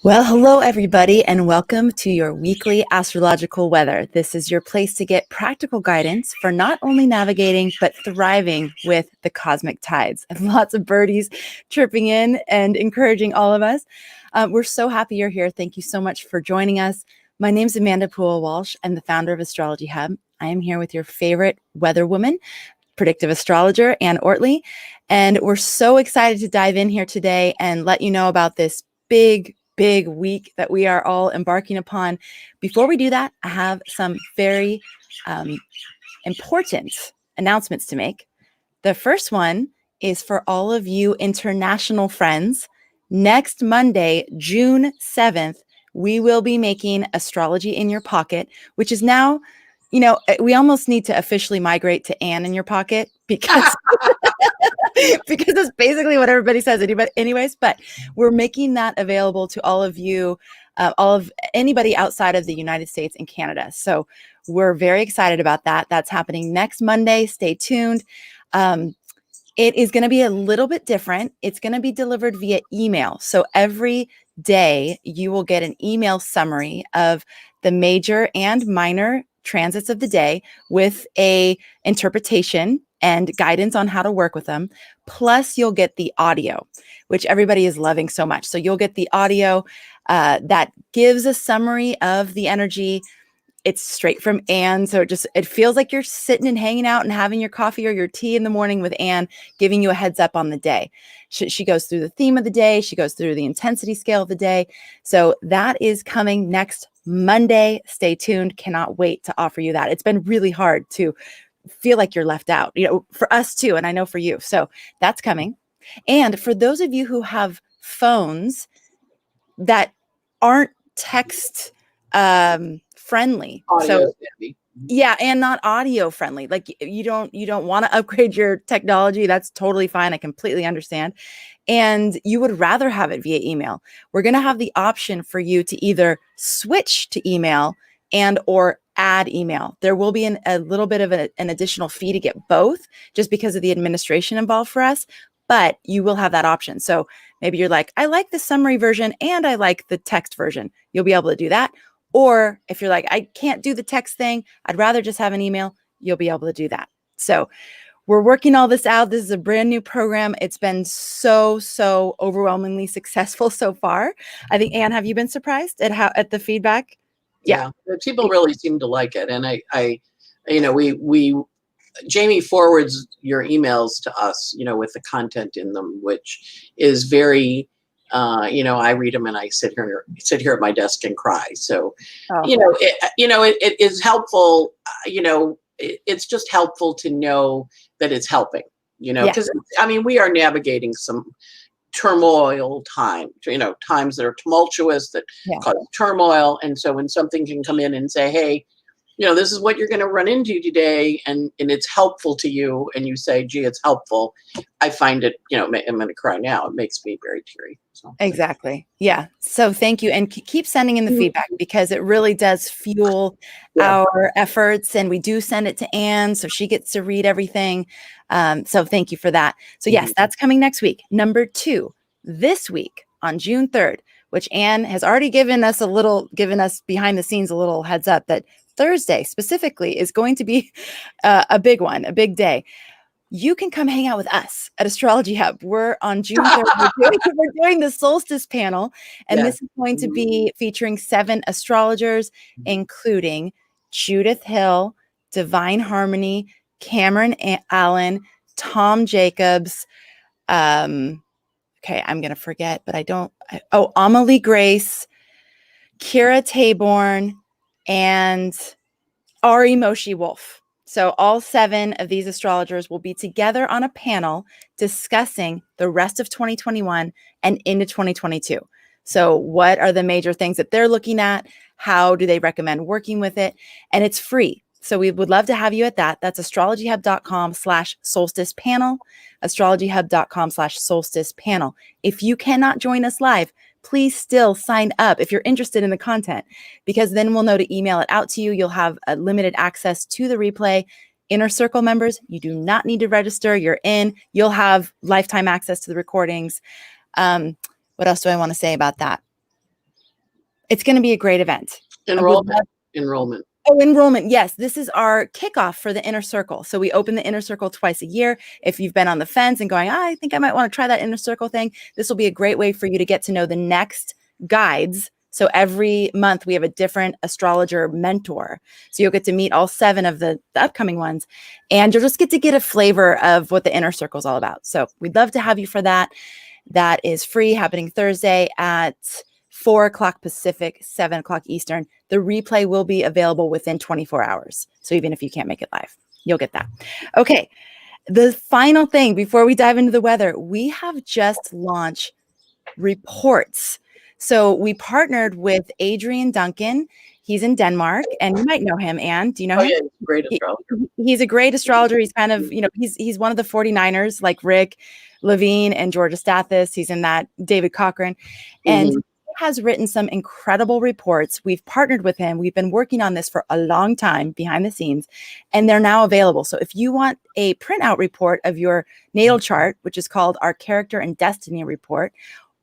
Well, hello, everybody, and welcome to your weekly astrological weather. This is your place to get practical guidance for not only navigating, but thriving with the cosmic tides. And lots of birdies chirping in and encouraging all of us. We're so happy you're here. Thank you so much for joining us. My name is Amanda Walsh. I'm the founder of Astrology Hub. I am here with your favorite weather woman, Predictive Astrologer, Ann Ortelee. And we're so excited to dive in here today and let you know about this big week that we are all embarking upon. Before we do that, I have some very important announcements to make. The first one is for all of you international friends. Next Monday, June 7th, we will be making Astrology in Your Pocket, which is now, we almost need to officially migrate to Ann in Your Pocket because because that's basically what everybody says anyways, but we're making that available to all of you, anybody outside of the United States and Canada. So we're very excited about that. That's happening next Monday. Stay tuned. It is going to be a little bit different. It's going to be delivered via email. So every day you will get an email summary of the major and minor transits of the day with a interpretation and guidance on how to work with them. Plus you'll get the audio, which everybody is loving so much. So you'll get the audio that gives a summary of the energy. It's straight from Ann. So it feels like you're sitting and hanging out and having your coffee or your tea in the morning with Ann, giving you a heads up on the day. She goes through the theme of the day. She goes through the intensity scale of the day. So that is coming next Monday. Stay tuned. Cannot wait to offer you that. It's been really hard to feel like you're left out, for us too. And I know for you. So that's coming. And for those of you who have phones that aren't text friendly. Audio and not audio friendly. Like you don't want to upgrade your technology. That's totally fine. I completely understand. And you would rather have it via email. We're going to have the option for you to either switch to email and or add email. There will be a little bit of an additional fee to get both just because of the administration involved for us, but you will have that option. So maybe you're like, I like the summary version and I like the text version. You'll be able to do that. Or if you're like, I can't do the text thing, I'd rather just have an email, you'll be able to do that. So we're working all this out. This is a brand new program. It's been so overwhelmingly successful so far. I think, Ann, have you been surprised at the feedback? Yeah, people really seem to like it. And I Jamie forwards your emails to us, with the content in them, which is very, I read them and I sit here at my desk and cry. So, it is helpful. It's just helpful to know that it's helping, because we are navigating some turmoil times that are tumultuous, that cause turmoil. And so when something can come in and say, hey, this is what you're going to run into today, and it's helpful to you, and you say, gee, it's helpful, I find it, I'm going to cry now. It makes me very teary. So. Exactly. Yeah. So thank you. And keep sending in the feedback because it really does fuel our efforts. And we do send it to Ann so she gets to read everything. So thank you for that. So yes, that's coming next week. Number 2, this week on June 3rd, which Ann has already given us behind the scenes a little heads up that Thursday specifically is going to be a big one, a big day. You can come hang out with us at Astrology Hub. We're on June 3rd. We're doing the Solstice panel, and this is going to be featuring 7 astrologers, including Judith Hill, Divine Harmony, Cameron Allen, Tom Jacobs. I'm going to forget, but Amelie Grace, Kira Taborn, and Ari Moshe Wolf. So all 7 of these astrologers will be together on a panel discussing the rest of 2021 and into 2022. So what are the major things that they're looking at? How do they recommend working with it? And it's free. So we would love to have you at that. That's astrologyhub.com/solstice panel, astrologyhub.com/solstice panel. If you cannot join us live, please still sign up if you're interested in the content, because then we'll know to email it out to you. You'll have a limited access to the replay. Inner Circle members, you do not need to register. You're in. You'll have lifetime access to the recordings. What else do I want to say about that? It's going to be a great event. Enrollment. Oh, enrollment. Yes. This is our kickoff for the inner circle. So we open the inner circle twice a year. If you've been on the fence and going, I think I might want to try that inner circle thing, this will be a great way for you to get to know the next guides. So every month we have a different astrologer mentor. So you'll get to meet all 7 of the upcoming ones, and you'll just get a flavor of what the inner circle is all about. So we'd love to have you for that. That is free, happening Thursday at 4:00 Pacific, 7:00 Eastern. The replay will be available within 24 hours. So even if you can't make it live, you'll get that. Okay. The final thing before we dive into the weather, we have just launched reports. So we partnered with Adrian Duncan. He's in Denmark, and you might know him, Anne. Do you know him? Yeah, he's a great astrologer. He's a great astrologer. He's kind of, he's one of the 49ers, like Rick Levine and Georgia Stathis. He's in that David Cochran. And he has written some incredible reports. We've partnered with him. We've been working on this for a long time behind the scenes, and they're now available. So if you want a printout report of your natal chart, which is called our Character and Destiny Report,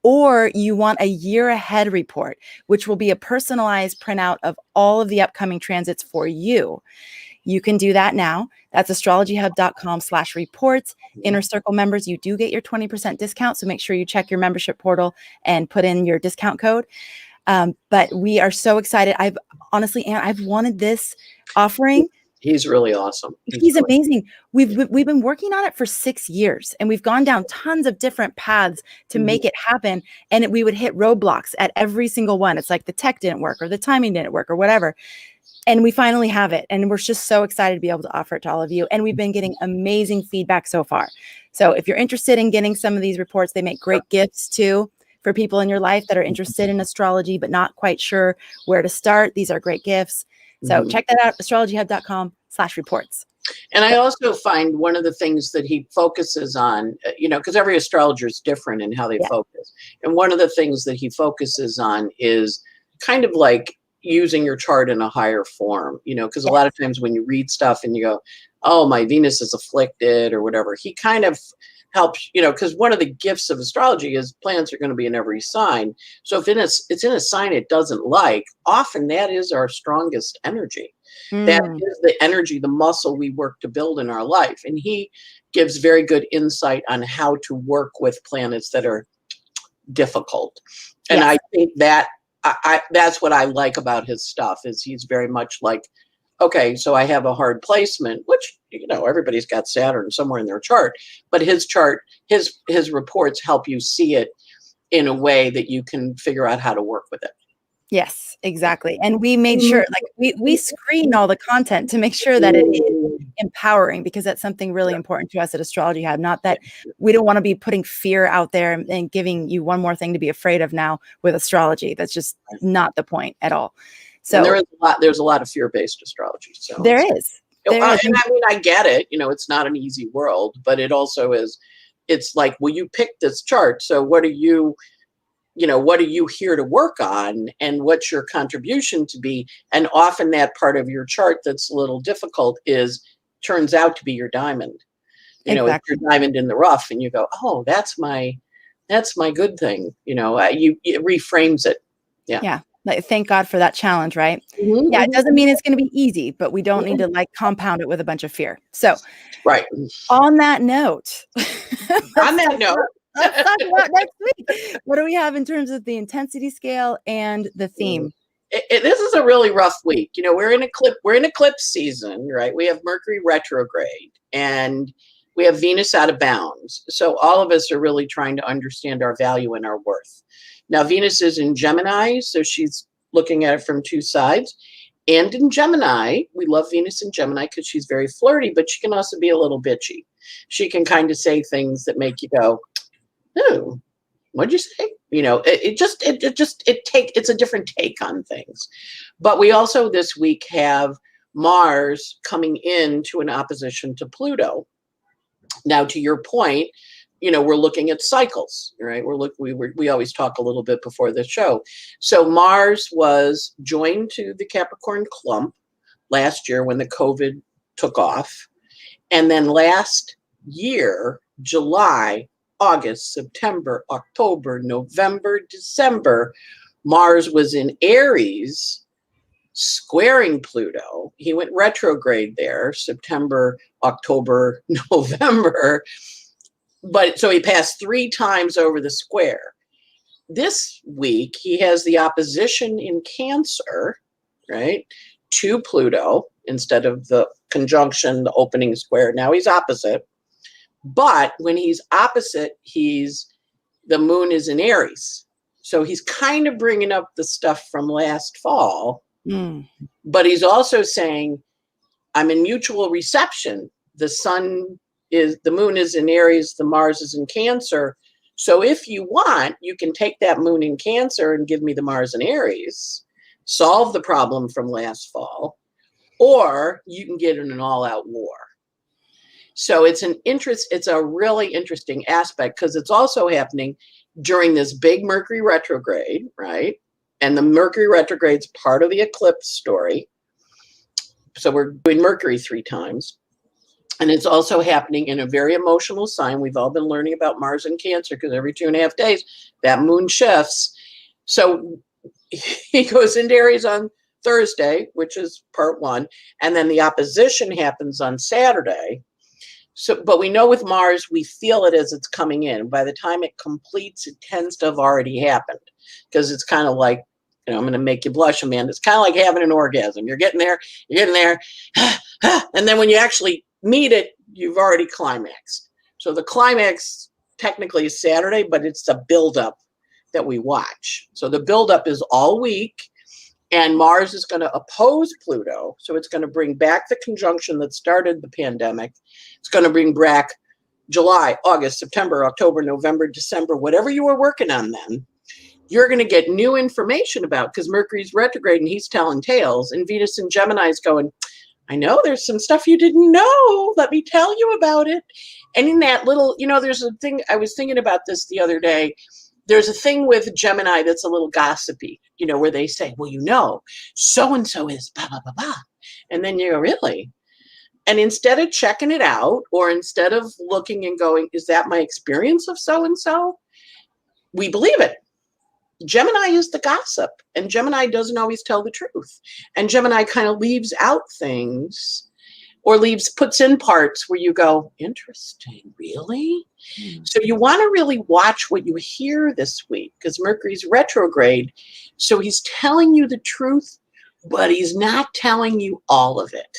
or you want a year ahead report, which will be a personalized printout of all of the upcoming transits for you, you can do that now. That's astrologyhub.com/reports. Inner Circle members, you do get your 20% discount. So make sure you check your membership portal and put in your discount code. But we are so excited. I've wanted this offering. He's really awesome. He's amazing. We've been working on it for 6 years, and we've gone down tons of different paths to make it happen. And we would hit roadblocks at every single one. It's like the tech didn't work, or the timing didn't work, or whatever. And we finally have it. And we're just so excited to be able to offer it to all of you. And we've been getting amazing feedback so far. So if you're interested in getting some of these reports, they make great gifts too for people in your life that are interested in astrology, but not quite sure where to start. These are great gifts. So check that out, astrologyhub.com/reports. And I also find one of the things that he focuses on, because every astrologer is different in how they focus. And one of the things that he focuses on is kind of like using your chart in a higher form, because a lot of times when you read stuff and you go, oh, my Venus is afflicted or whatever, he kind of helps, because one of the gifts of astrology is planets are going to be in every sign. So if it's in a sign it doesn't like, often that is our strongest energy. That is the energy, the muscle we work to build in our life. And he gives very good insight on how to work with planets that are difficult. And I think that that's what I like about his stuff, is he's very much like, okay, so I have a hard placement, which, everybody's got Saturn somewhere in their chart, but his chart, his reports help you see it in a way that you can figure out how to work with it. Yes, exactly. And we made sure, we screen all the content to make sure that it is empowering, because that's something really important to us at Astrology Hub. Not that we don't want to be putting fear out there and giving you one more thing to be afraid of now with astrology. That's just not the point at all. So and there's a lot of fear-based astrology. So there is. And I mean, I get it. It's not an easy world, but it also is. It's like, well, you picked this chart, so what are you here to work on, and what's your contribution to be? And often that part of your chart that's a little difficult turns out to be your diamond. It's your diamond in the rough, and you go, oh, that's my good thing. It reframes it. Yeah. Thank God for that challenge, right? Yeah, it doesn't mean it's going to be easy, but we don't need to compound it with a bunch of fear. So, right. On that note, let's talk about next week. What do we have in terms of the intensity scale and the theme? This is a really rough week. We're in eclipse season, right? We have Mercury retrograde, and we have Venus out of bounds. So all of us are really trying to understand our value and our worth. Now, Venus is in Gemini, so she's looking at it from two sides. And in Gemini, we love Venus in Gemini because she's very flirty, but she can also be a little bitchy. She can kind of say things that make you go, oh, what'd you say? It's a different take on things. But we also this week have Mars coming into an opposition to Pluto. Now, to your point, we're looking at cycles, right? We always talk a little bit before the show. So Mars was joined to the Capricorn clump last year when the COVID took off. And then last year, July, August, September, October, November, December, Mars was in Aries, squaring Pluto. He went retrograde there, September, October, November. But so he passed 3 times over the square. This week, he has the opposition in Cancer, right, to Pluto instead of the conjunction, the opening square. Now he's opposite. But when he's opposite, the moon is in Aries. So he's kind of bringing up the stuff from last fall. But he's also saying, I'm in mutual reception. The moon is in Aries, the Mars is in Cancer. So if you want, you can take that moon in Cancer and give me the Mars in Aries, solve the problem from last fall, or you can get in an all-out war. So it's a really interesting aspect because it's also happening during this big Mercury retrograde, right? And the Mercury retrograde's part of the eclipse story. So we're doing Mercury 3 times. And it's also happening in a very emotional sign. We've all been learning about Mars in Cancer because every 2.5 days, that moon shifts. So he goes into Aries on Thursday, which is part 1. And then the opposition happens on Saturday. So, but we know with Mars, we feel it as it's coming in. By the time it completes, it tends to have already happened because it's kind of like, I'm going to make you blush, Amanda. It's kind of like having an orgasm. You're getting there, and then when you actually meet it, you've already climaxed. So the climax technically is Saturday, but it's the buildup that we watch. So the buildup is all week, and Mars is going to oppose Pluto. So it's going to bring back the conjunction that started the pandemic. It's going to bring back July, August, September, October, November, December, whatever you were working on then. You're going to get new information about because Mercury's retrograde and he's telling tales, and Venus and Gemini is going, I know there's some stuff you didn't know. Let me tell you about it. And in that little, there's a thing, I was thinking about this the other day. There's a thing with Gemini that's a little gossipy, where they say, well, so-and-so is blah, blah, blah, blah. And then you go, really? And instead of checking it out, or instead of looking and going, is that my experience of so-and-so? We believe it. Gemini is the gossip, and Gemini doesn't always tell the truth. And Gemini kind of leaves out things or puts in parts where you go, interesting, really? So you want to really watch what you hear this week because Mercury's retrograde. So he's telling you the truth, but he's not telling you all of it.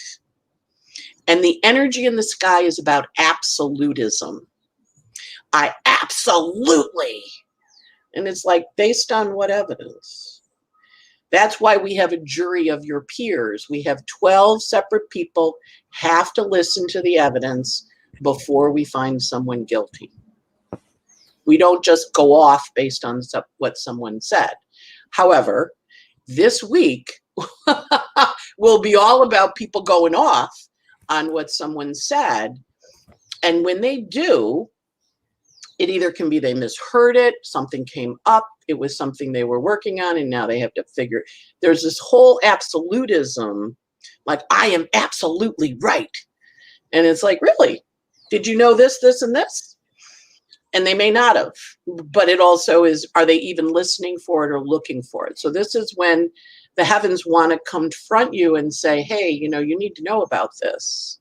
And the energy in the sky is about absolutism. I absolutely. And it's like, based on what evidence? That's why we have a jury of your peers. We have 12 separate people have to listen to the evidence before we find someone guilty. We don't just go off based on what someone said. However, this week will be all about people going off on what someone said. And when they do, it either can be they misheard it, something came up, it was something they were working on, and now they have to figure. There's this whole absolutism, like, I am absolutely right. And it's like, really? Did you know this, this, and this? And they may not have. But it also is, are they even listening for it or looking for it? So this is when the heavens want to confront you and say, hey, you need to know about this.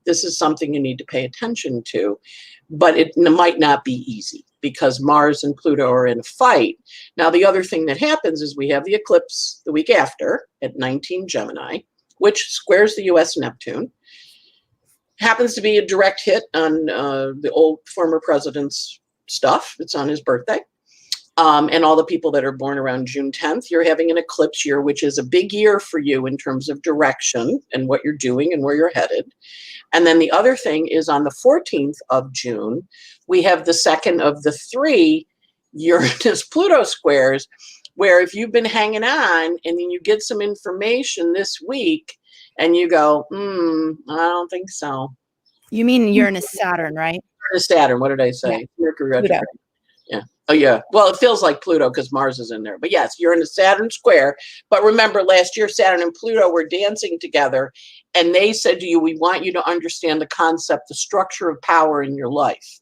This is something you need to pay attention to. But it might not be easy because Mars and Pluto are in a fight. Now, the other thing that happens is we have the eclipse the week after at 19 Gemini, which squares the US Neptune. Happens to be a direct hit on the old former president's stuff. It's on his birthday. And all the people that are born around June 10th, you're having an eclipse year, which is a big year for you in terms of direction and what you're doing and where you're headed. And then the other thing is on the 14th of June, we have the second of the 3 Uranus-Pluto squares, where if you've been hanging on and then you get some information this week and you go, I don't think so. You mean Uranus-Saturn, right? Uranus-Saturn, what did I say? Yeah. Mercury retrograde. Yeah. Oh, yeah. Well, it feels like Pluto because Mars is in there. But yes, you're in a Saturn square. But remember, last year, Saturn and Pluto were dancing together. And they said to you, we want you to understand the concept, the structure of power in your life.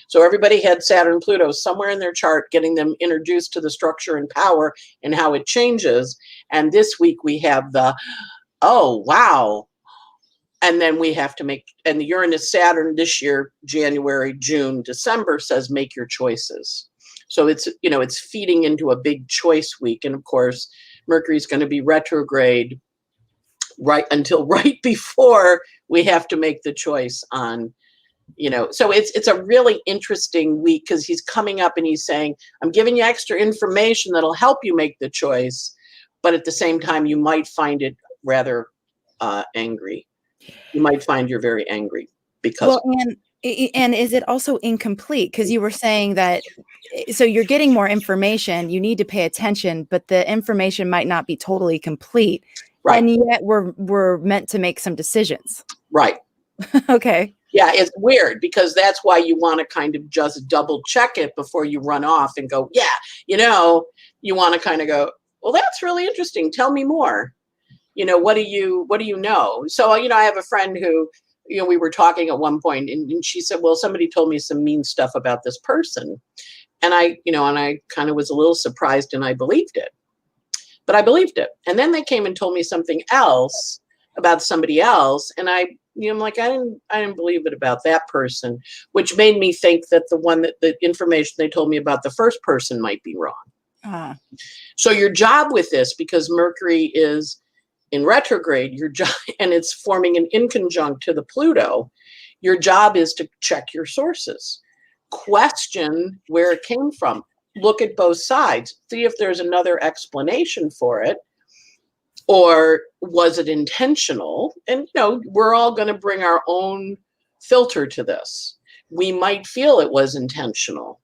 So everybody had Saturn, Pluto somewhere in their chart, getting them introduced to the structure and power and how it changes. And this week we have the, oh, wow. And then we have to make, and the Uranus Saturn this year, January, June, December says, make your choices. So it's, it's feeding into a big choice week. And of course, Mercury's going to be retrograde right until right before we have to make the choice on, so it's a really interesting week because he's coming up and he's saying, I'm giving you extra information that'll help you make the choice. But at the same time, you might find it rather angry. You might find you're very angry because. Well, and is it also incomplete? Because you were saying that, so you're getting more information, you need to pay attention, but the information might not be totally complete. Right. And yet we're meant to make some decisions. Right. Okay. Yeah, it's weird because that's why you want to kind of just double check it before you run off and go, yeah, you want to kind of go, well, that's really interesting. Tell me more. What do you know? So, I have a friend who, we were talking at one point and she said, well, somebody told me some mean stuff about this person. And I kind of was a little surprised and I believed it. But I believed it. And then they came and told me something else about somebody else. And I'm like, I didn't believe it about that person, which made me think that the information they told me about the first person might be wrong. So your job with this, because Mercury is in retrograde, your job, and it's forming an inconjunct to the Pluto, your job is to check your sources, question where it came from, look at both sides, see if there's another explanation for it, or was it intentional? And, we're all going to bring our own filter to this. We might feel it was intentional.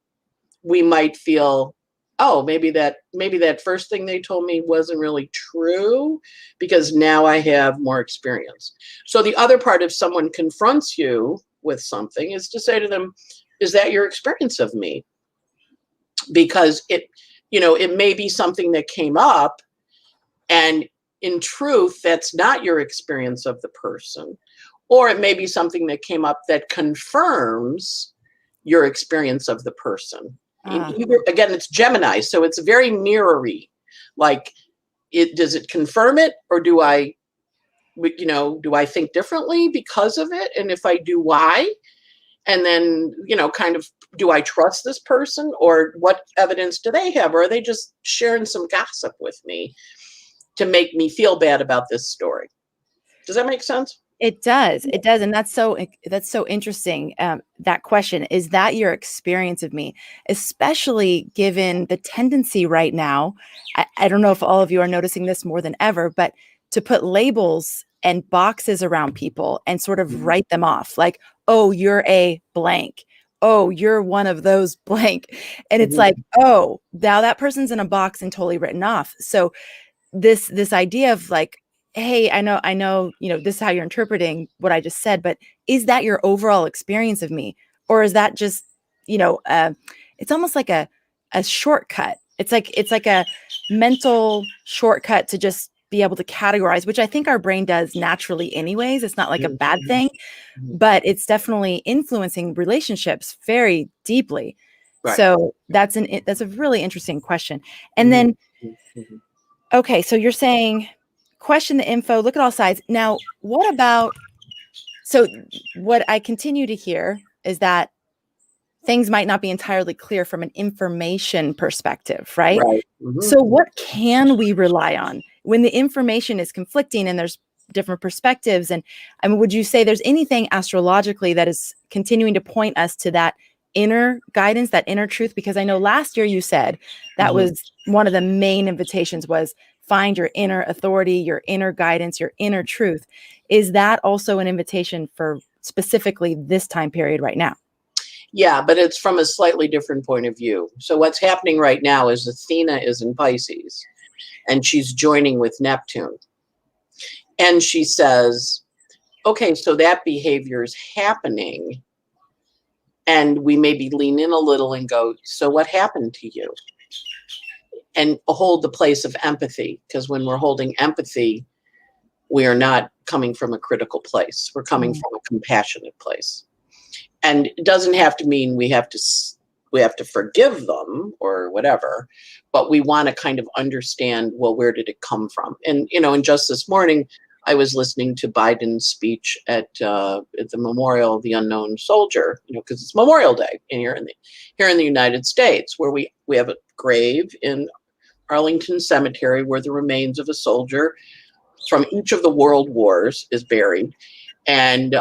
We might feel, oh, maybe that first thing they told me wasn't really true because now I have more experience. So the other part, if someone confronts you with something, is to say to them, is that your experience of me? Because it may be something that came up and in truth, that's not your experience of the person. Or it may be something that came up that confirms your experience of the person. Again, it's Gemini, so it's very mirror-y. Like, does it confirm it, or do I think differently because of it? And if I do, why? And then, kind of, do I trust this person, or what evidence do they have? Or are they just sharing some gossip with me to make me feel bad about this story? Does that make sense? It does. It does. And that's so interesting. That question, is that your experience of me? Especially given the tendency right now, I don't know if all of you are noticing this more than ever, but to put labels and boxes around people and sort of write them off. Like, oh, you're a blank. Oh, you're one of those blank. And it's like, oh, now that person's in a box and totally written off. So this idea of like, hey, I know, this is how you're interpreting what I just said, but is that your overall experience of me? Or is that just, it's almost like a shortcut. It's like a mental shortcut to just be able to categorize, which I think our brain does naturally anyways. It's not like a bad thing, but it's definitely influencing relationships very deeply. Right. So that's a really interesting question. And then, okay, so you're saying question the info, look at all sides. Now, what I continue to hear is that things might not be entirely clear from an information perspective, right? So what can we rely on when the information is conflicting and there's different perspectives? And I mean, would you say there's anything astrologically that is continuing to point us to that inner guidance, that inner truth? Because I know last year you said that was one of the main invitations was find your inner authority, your inner guidance, your inner truth. Is that also an invitation for specifically this time period right now? Yeah, but it's from a slightly different point of view. So what's happening right now is Athena is in Pisces and she's joining with Neptune. And she says, okay, so that behavior is happening. And we maybe lean in a little and go, so what happened to you? And hold the place of empathy, because when we're holding empathy, we are not coming from a critical place. We're coming from a compassionate place. And it doesn't have to mean we have to forgive them or whatever, but we want to kind of understand, well, where did it come from? And, and just this morning, I was listening to Biden's speech at the Memorial of the Unknown Soldier, because it's Memorial Day here in the United States, where we have a grave in Arlington Cemetery where the remains of a soldier from each of the world wars is buried. And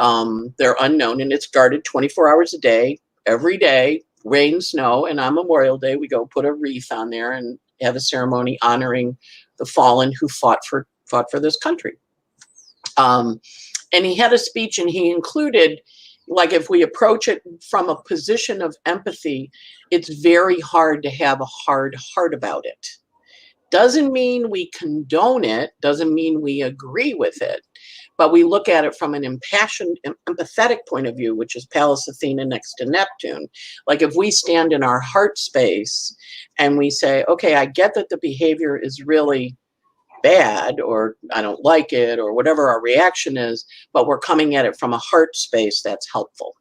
they're unknown, and it's guarded 24 hours a day, every day, rain, snow. And on Memorial Day, we go put a wreath on there and have a ceremony honoring the fallen who fought for this country. And he had a speech, and he included, like, if we approach it from a position of empathy, it's very hard to have a hard heart about it. Doesn't mean we condone it, doesn't mean we agree with it, but we look at it from an impassioned, empathetic point of view, which is Pallas Athena next to Neptune. Like, if we stand in our heart space and we say, okay, I get that the behavior is really bad, or I don't like it, or whatever our reaction is, but we're coming at it from a heart space, that's helpful.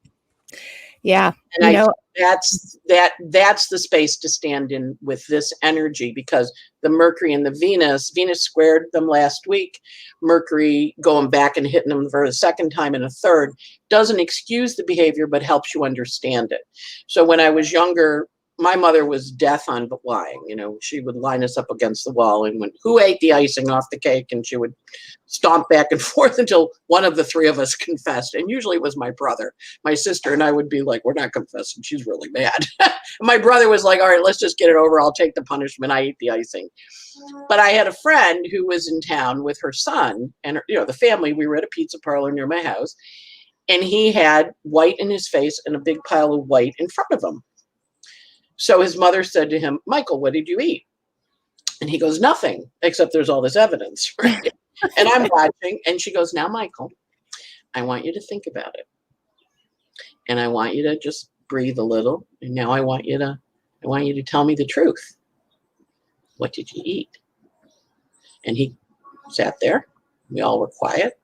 Yeah. And that's the space to stand in with this energy, because the Mercury and the Venus squared them last week. Mercury going back and hitting them for a second time and a third doesn't excuse the behavior, but helps you understand it. So when I was younger, my mother was death on lying. She would line us up against the wall and went, who ate the icing off the cake? And she would stomp back and forth until one of the three of us confessed. And usually it was my brother. My sister and I would be like, we're not confessing. She's really mad. My brother was like, all right, let's just get it over. I'll take the punishment. I ate the icing. But I had a friend who was in town with her son and, the family. We were at a pizza parlor near my house, and he had white in his face and a big pile of white in front of him. So his mother said to him, Michael, what did you eat? And he goes, nothing, except there's all this evidence. Right? And I'm watching, and she goes, now, Michael, I want you to think about it. And I want you to just breathe a little. And now I want you to tell me the truth. What did you eat? And he sat there. We all were quiet.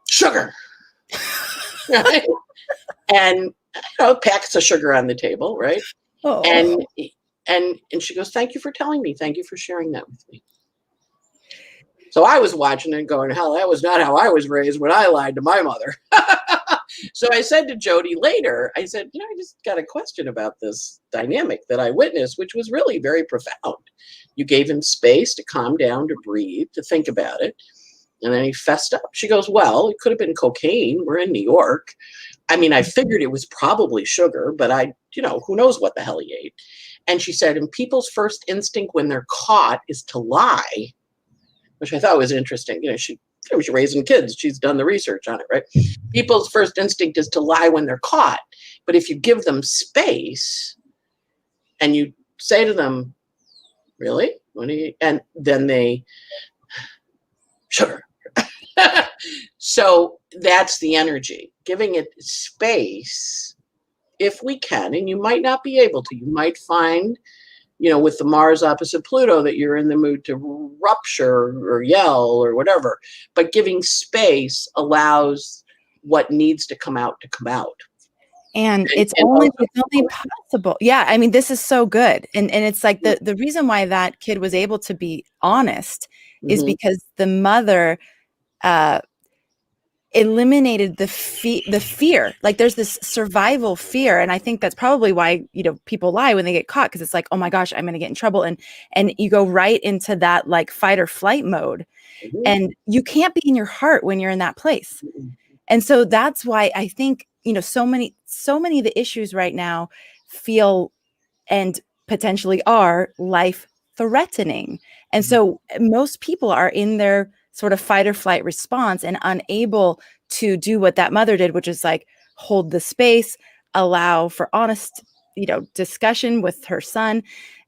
Sugar. Right? And packets of sugar on the table, right? Oh. And she goes, thank you for telling me. Thank you for sharing that with me. So I was watching and going, hell, that was not how I was raised when I lied to my mother. So I said to Jody later, I said, I just got a question about this dynamic that I witnessed, which was really very profound. You gave him space to calm down, to breathe, to think about it. And then he fessed up. She goes, well, it could have been cocaine. We're in New York. I mean, I figured it was probably sugar, but who knows what the hell he ate. And she said, and people's first instinct when they're caught is to lie, which I thought was interesting. She was raising kids. She's done the research on it, right? People's first instinct is to lie when they're caught. But if you give them space and you say to them, really? And then they, sugar. So that's the energy, giving it space if we can. And you might not be able to. You might find, with the Mars opposite Pluto, that you're in the mood to rupture or yell or whatever. But giving space allows what needs to come out to come out. And it's only possible. Yeah. I mean, this is so good. And it's like the reason why that kid was able to be honest is because the mother eliminated the fear. Like, there's this survival fear. And I think that's probably why, people lie when they get caught, because it's like, oh my gosh, I'm going to get in trouble. And you go right into that like fight or flight mode. And you can't be in your heart when you're in that place. And so that's why I think, so many of the issues right now feel and potentially are life threatening. And so most people are in their sort of fight or flight response and unable to do what that mother did, which is like hold the space, allow for honest, discussion with her son.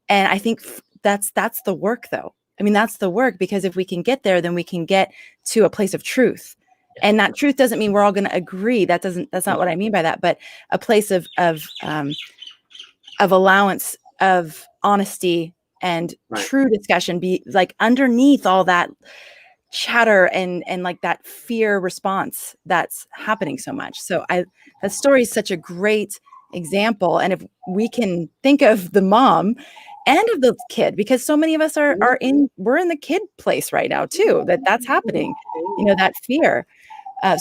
And I think that's the work, though. I mean, that's the work, because if we can get there, then we can get to a place of truth. And that truth doesn't mean we're all going to agree. That's not what I mean by that, but a place of allowance, of honesty and true discussion, be like underneath all that chatter and like that fear response that's happening so much. So that story is such a great example. And if we can think of the mom and of the kid, because so many of us we're in the kid place right now too, that's happening, that fear.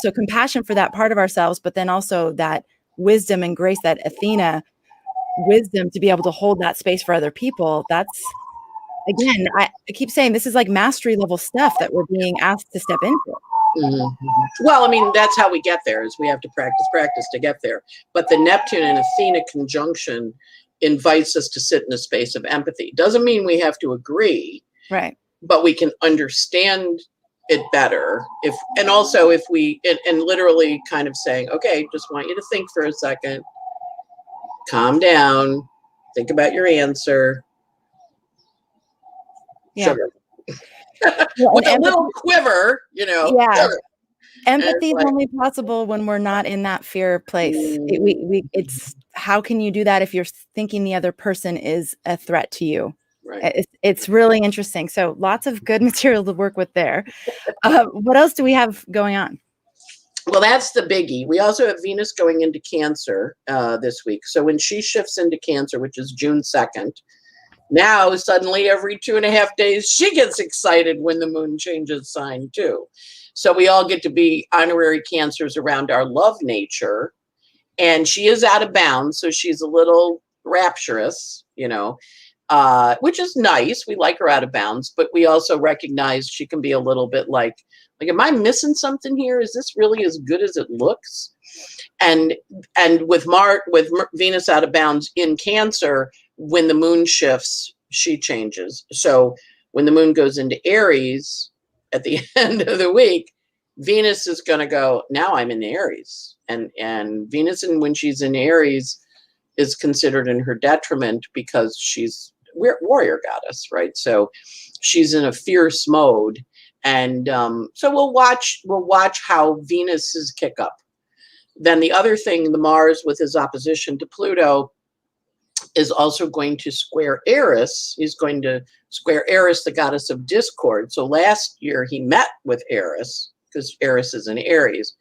So compassion for that part of ourselves, but then also that wisdom and grace, that Athena wisdom to be able to hold that space for other people. That's, again, I keep saying this is like mastery level stuff that we're being asked to step into. Well, I mean, that's how we get there, is we have to practice to get there. But the Neptune and Athena conjunction invites us to sit in a space of empathy. Doesn't mean we have to agree, right? But we can understand it better if we literally kind of saying, okay, just want you to think for a second, calm down, think about your answer. Yeah. Sugar. With a little quiver, Yeah. Empathy is only possible when we're not in that fear place. It's how can you do that if you're thinking the other person is a threat to you? Right. It's really interesting. So lots of good material to work with there. What else do we have going on? Well, that's the biggie. We also have Venus going into Cancer this week. So when she shifts into Cancer, which is June 2nd, now suddenly every 2.5 days, she gets excited when the moon changes sign too. So we all get to be honorary Cancers around our love nature. And she is out of bounds. So she's a little rapturous, which is nice. We like her out of bounds, but we also recognize she can be a little bit like, am I missing something here? Is this really as good as it looks? And with Venus out of bounds in Cancer, when the moon shifts, she changes. So when the moon goes into Aries at the end of the week, Venus is going to go, now I'm in Aries. And Venus, when she's in Aries, is considered in her detriment because she's warrior goddess, right? So she's in a fierce mode. And so we'll watch how Venus's kick up. Then the other thing, the Mars with his opposition to Pluto is also going to square Eris. He's going to square Eris, the goddess of discord. So last year he met with Eris because Eris is in Aries.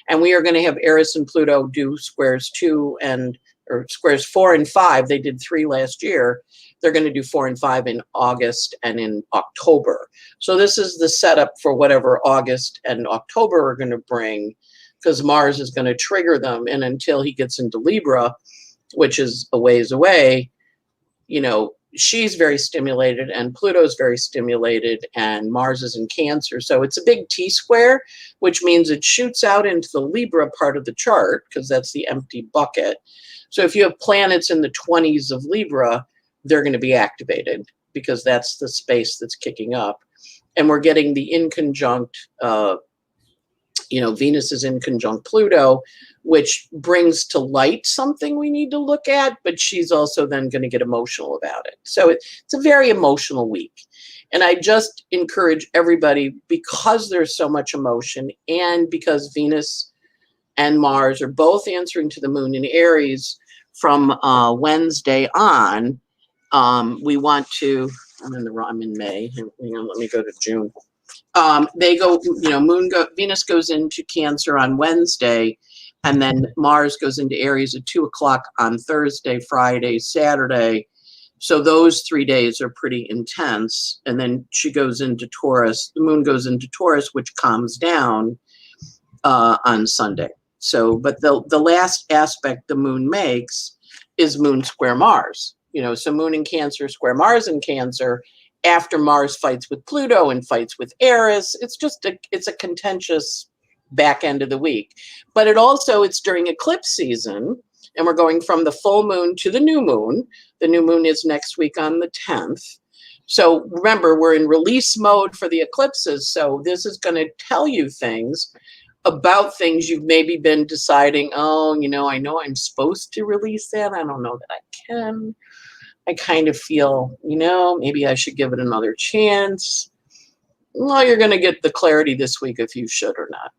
And we are going to have Eris and Pluto do squares 4 and 5. They did 3 last year. They're going to do 4 and 5 in August and in October. So this is the setup for whatever August and October are going to bring, because Mars is going to trigger them. And until he gets into Libra, which is a ways away, she's very stimulated and Pluto's very stimulated and Mars is in Cancer. So it's a big T-square, which means it shoots out into the Libra part of the chart because that's the empty bucket. So if you have planets in the 20s of Libra, they're going to be activated because that's the space that's kicking up. And we're getting the inconjunct, Venus is in conjunct Pluto, which brings to light something we need to look at, but she's also then going to get emotional about it. So it's a very emotional week. And I just encourage everybody, because there's so much emotion and because Venus and Mars are both answering to the moon in Aries from Wednesday on, we want to, I'm in May. Hang on, let me go to June. Venus goes into Cancer on Wednesday, and then Mars goes into Aries at 2:00 on Thursday, Friday, Saturday. So those 3 days are pretty intense. And then she goes into Taurus. The moon goes into Taurus, which calms down on Sunday. So, but the last aspect the moon makes is moon square Mars. So moon in Cancer square Mars in Cancer. After Mars fights with Pluto and fights with Eris, it's a contentious back end of the week. But it's during eclipse season, and we're going from the full moon to the new moon. The new moon is next week on the 10th. So remember, we're in release mode for the eclipses. So this is going to tell you things about things you've maybe been deciding, I know I'm supposed to release that. I don't know that I can. I kind of feel, maybe I should give it another chance. Well, you're going to get the clarity this week if you should or not.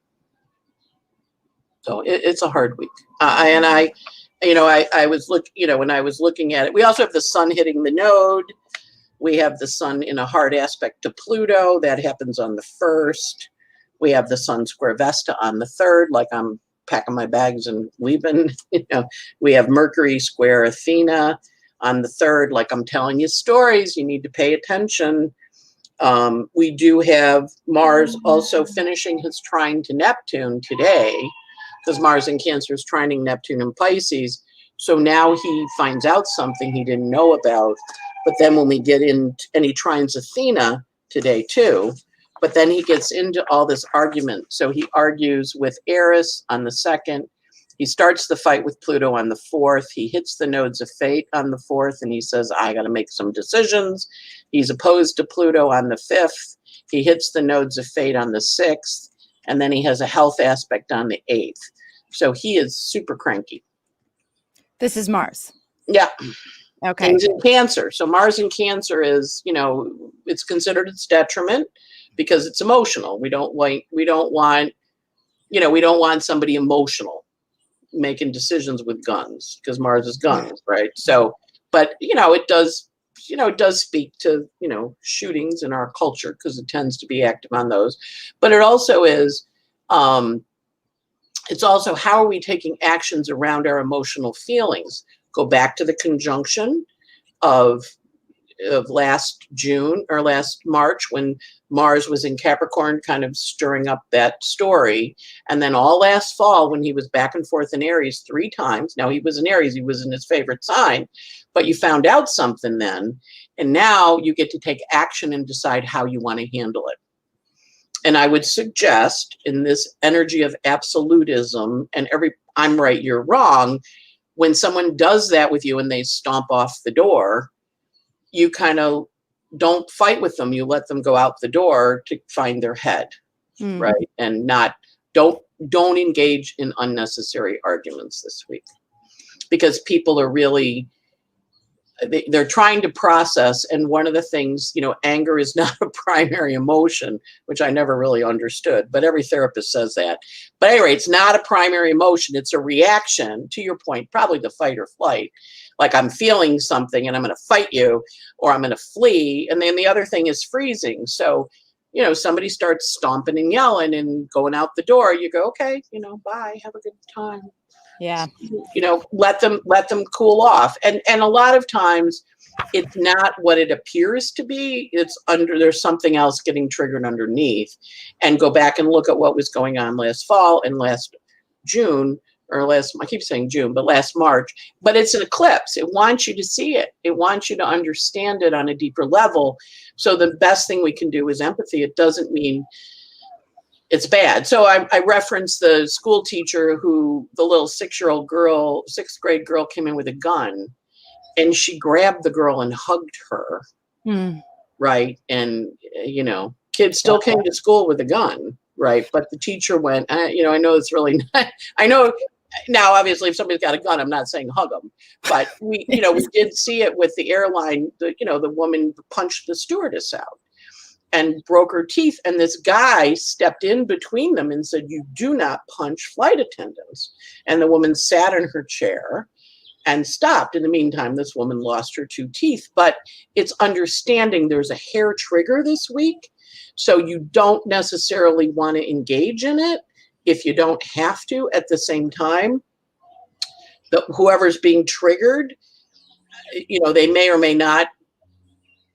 So it's a hard week. I was when I was looking at it, we also have the sun hitting the node. We have the sun in a hard aspect to Pluto. That happens on the 1st. We have the sun square Vesta on the 3rd, like I'm packing my bags and leaving. We have Mercury square Athena on the 3rd, like I'm telling you stories. You need to pay attention. We do have Mars also finishing his trine to Neptune today, because Mars in Cancer is trining Neptune in Pisces. So now he finds out something he didn't know about. But then when we get in, and he trines Athena today too, but then he gets into all this argument. So he argues with Eris on the 2nd. He starts the fight with Pluto on the 4th. He hits the nodes of fate on the 4th, and he says, I got to make some decisions. He's opposed to Pluto on the 5th. He hits the nodes of fate on the 6th, and then he has a health aspect on the 8th. So he is super cranky. This is Mars. Yeah. Okay. And he's in Cancer. So Mars in Cancer is, it's considered its detriment because it's emotional. We don't want somebody emotional making decisions with guns, because Mars is guns, right? So, but it does speak to shootings in our culture, because it tends to be active on those. But it also is it's also, how are we taking actions around our emotional feelings? Go back to the conjunction of last June or last March, when Mars was in Capricorn, kind of stirring up that story. And then all last fall, when he was back and forth in Aries 3 times. Now, he was in Aries, he was in his favorite sign, but you found out something then. And now you get to take action and decide how you want to handle it. And I would suggest, in this energy of absolutism and I'm right, you're wrong, when someone does that with you and they stomp off the door, you kind of don't fight with them. You let them go out the door to find their head, right? And don't engage in unnecessary arguments this week, because people are really, they're trying to process. And one of the things, anger is not a primary emotion, which I never really understood, but every therapist says that. But anyway, it's not a primary emotion. It's a reaction, to your point, probably the fight or flight. Like, I'm feeling something and I'm going to fight you, or I'm going to flee. And then the other thing is freezing. So, somebody starts stomping and yelling and going out the door. You go, okay, bye, have a good time. Yeah. Let them cool off. And a lot of times it's not what it appears to be. There's something else getting triggered underneath. And go back and look at what was going on last fall and last June, I keep saying June, but last March. But it's an eclipse. It wants you to see it. It wants you to understand it on a deeper level. So the best thing we can do is empathy. It doesn't mean it's bad. So I referenced the school teacher the little 6th grade girl came in with a gun, and she grabbed the girl and hugged her. Right. And, kids still came to school with a gun. Right. But the teacher went, I know it's really not, I know now, obviously, if somebody's got a gun, I'm not saying hug them, but we did see it with the airline, the woman punched the stewardess out and broke her teeth. And this guy stepped in between them and said, you do not punch flight attendants. And the woman sat in her chair and stopped. In the meantime, this woman lost her 2 teeth. But it's understanding there's a hair trigger this week. So you don't necessarily want to engage in it if you don't have to. At the same time, whoever's being triggered, they may or may not,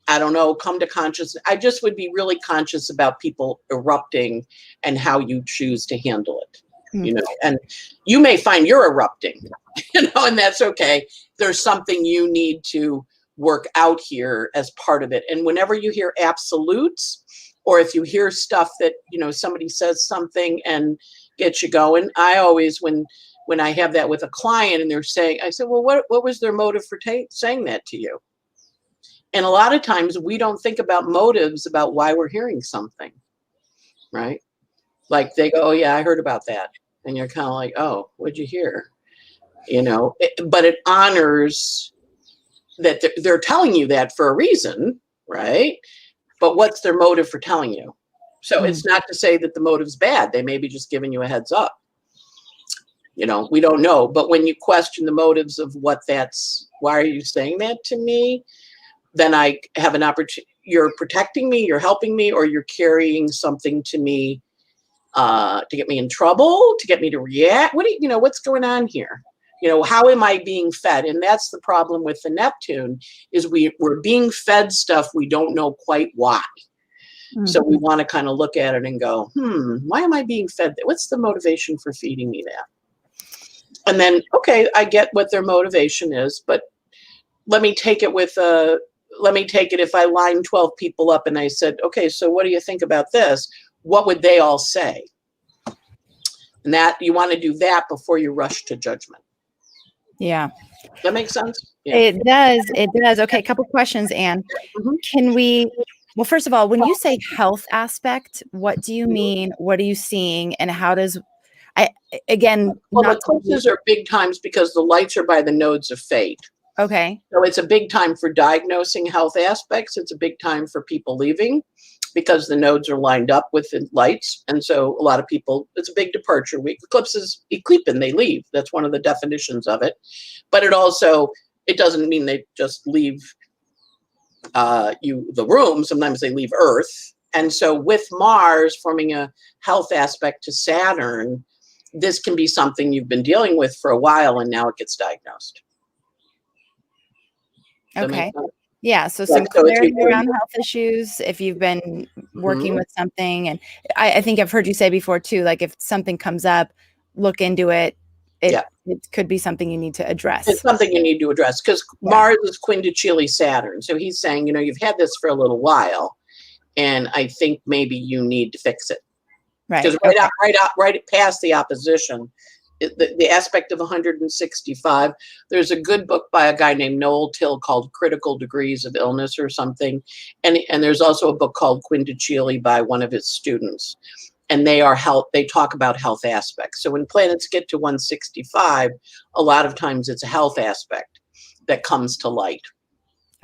I don't know, come to consciousness. I just would be really conscious about people erupting and how you choose to handle it, and you may find you're erupting, and that's okay. There's something you need to work out here as part of it. And whenever you hear absolutes, or if you hear stuff that, somebody says something and gets you going, I always, when I have that with a client and they're saying, I said, well, what was their motive for saying that to you? And a lot of times we don't think about motives about why we're hearing something, right? Like they go, oh yeah, I heard about that. And you're kind of like, oh, what'd you hear? But it honors that they're telling you that for a reason, right? But what's their motive for telling you? So it's not to say that the motive's bad. They may be just giving you a heads up. We don't know. But when you question the motives of why are you saying that to me? then I have an opportunity. You're protecting me, you're helping me, or you're carrying something to me to get me in trouble, to get me to react. What do you know? What's going on here? How am I being fed? And that's the problem with the Neptune, is we're being fed stuff we don't know quite why. Mm-hmm. So we want to kind of look at it and go, why am I being fed that? What's the motivation for feeding me that? And then, okay, I get what their motivation is, but let me take it if I lined 12 people up and I said, okay, so what do you think about this? What would they all say? And that you want to do that before you rush to judgment. Yeah. That makes sense? Yeah. It does. It does. Okay. A couple questions, Anne. Mm-hmm. Well, first of all, when you say health aspect, what do you mean? What are you seeing? And how does, the eclipses are big times because the lights are by the nodes of fate. Okay. So it's a big time for diagnosing health aspects. It's a big time for people leaving because the nodes are lined up with the lights. And so a lot of people, it's a big departure week. Eclipses, eclipse, they leave. That's one of the definitions of it. But it doesn't mean they just leave the room. Sometimes they leave Earth. And so with Mars forming a health aspect to Saturn, this can be something you've been dealing with for a while, and now it gets diagnosed. Okay. Yeah. So some clarity around health issues, if you've been working with something. And I think I've heard you say before too, like if something comes up, look into it. It could be something you need to address. It's something you need to address because Mars is quindecile Saturn. So he's saying, you've had this for a little while, and I think maybe you need to fix it. Right. Because right past the opposition, the aspect of 165, there's a good book by a guy named Noel Till called Critical Degrees of Illness or something. And there's also a book called Quindecile by one of his students. And they talk about health aspects. So when planets get to 165, a lot of times it's a health aspect that comes to light.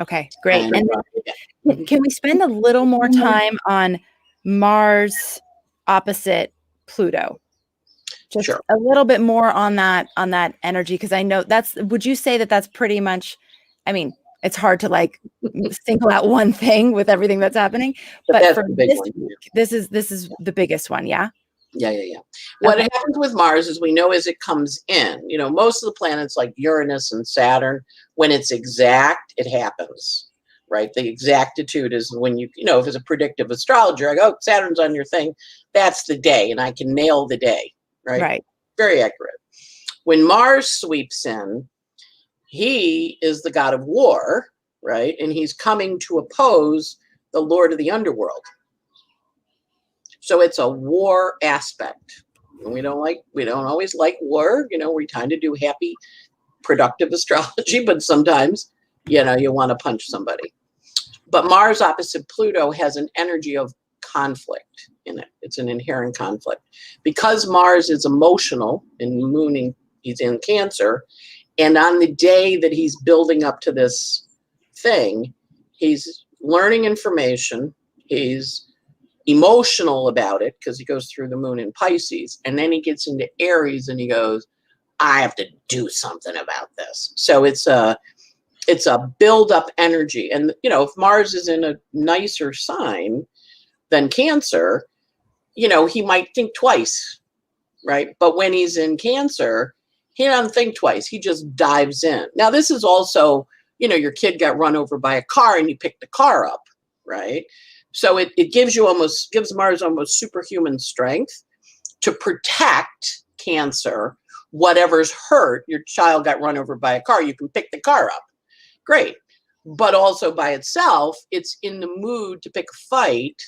Okay, great. And can we spend a little more time on Mars opposite Pluto? Just a little bit more on that energy, because I know would you say that's pretty much, it's hard to single out one thing with everything that's happening, but for this is the biggest one. Yeah. What happens with Mars is we know as it comes in, most of the planets like Uranus and Saturn, when it's exact, it happens, right? The exactitude is when if it's a predictive astrologer, I go, Saturn's on your thing. That's the day. And I can nail the day. Right. Very accurate. When Mars sweeps in, he is the god of war, right? And he's coming to oppose the Lord of the underworld. So it's a war aspect. And we don't always like war. We tend to do happy, productive astrology, but sometimes, you want to punch somebody. But Mars opposite Pluto has an energy of conflict in it. It's an inherent conflict because Mars is emotional and mooning. He's in Cancer, and on the day that he's building up to this thing, he's learning information. He's emotional about it because he goes through the moon in Pisces, and then he gets into Aries and he goes, I have to do something about this. So it's a build up energy. And if Mars is in a nicer sign than Cancer, he might think twice, right? But when he's in Cancer, he doesn't think twice. He just dives in. Now, this is also, your kid got run over by a car and you pick the car up, right? So it gives Mars almost superhuman strength to protect Cancer. Whatever's hurt, your child got run over by a car, you can pick the car up. Great. But also by itself, it's in the mood to pick a fight